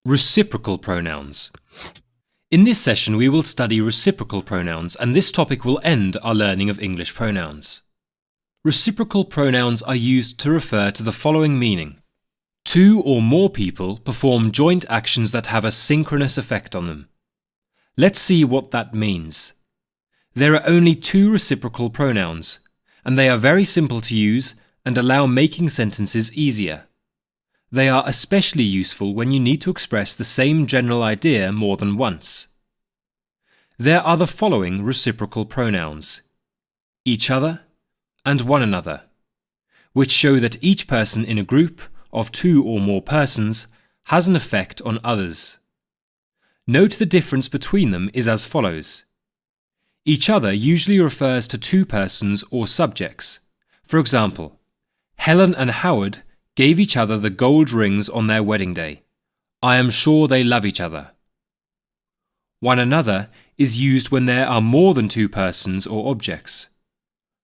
Reciprocal pronouns. In this session we will study reciprocal pronouns, and this topic will end our learning of English pronouns. Reciprocal pronouns are used to refer to the following meaning. Two or more people perform joint actions that have a synchronous effect on them. Let's see what that means. There are only two reciprocal pronouns, and they are very simple to use and allow making sentences easier. They are especially useful when you need to express the same general idea more than once. There are the following reciprocal pronouns: each other and one another, which show that each person in a group of two or more persons has an effect on others. Note the difference between them is as follows. Each other usually refers to two persons or subjects. For example, Helen and Howard gave each other the gold rings on their wedding day. I am sure they love each other. One another is used when there are more than two persons or objects.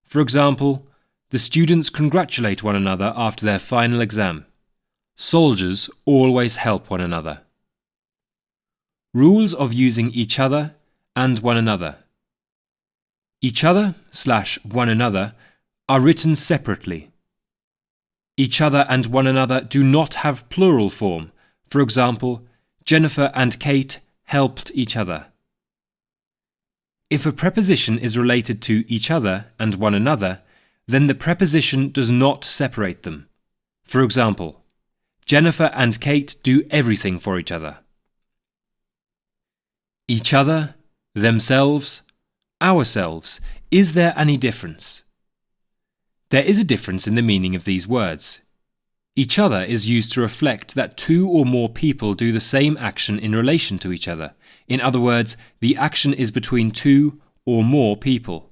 For example, the students congratulate one another after their final exam. Soldiers always help one another. Rules of using each other and one another. Each other/one another are written separately. Each other and one another do not have plural form. For example, Jennifer and Kate helped each other. If a preposition is related to each other and one another, then the preposition does not separate them. For example, Jennifer and Kate do everything for each other. Each other, themselves, ourselves. Is there any difference? There is a difference in the meaning of these words. Each other is used to reflect that two or more people do the same action in relation to each other. In other words, the action is between two or more people.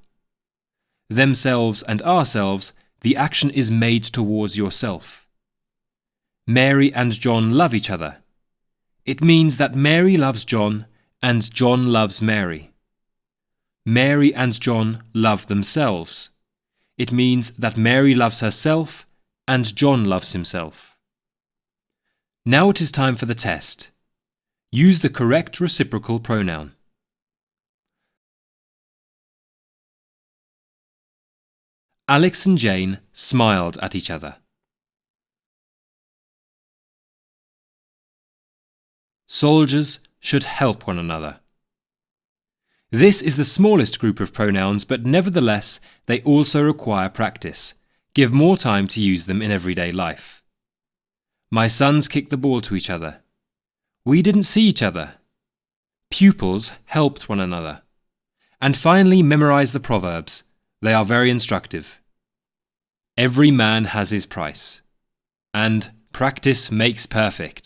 Themselves and ourselves, the action is made towards yourself. Mary and John love each other. It means that Mary loves John and John loves Mary. Mary and John love themselves. It means that Mary loves herself and John loves himself. Now it is time for the test. Use the correct reciprocal pronoun. Alex and Jane smiled at each other. Soldiers should help one another. This is the smallest group of pronouns, but nevertheless, they also require practice. Give more time to use them in everyday life. My sons kicked the ball to each other. We didn't see each other. Pupils helped one another. And finally, memorize the proverbs. They are very instructive. Every man has his price. And practice makes perfect.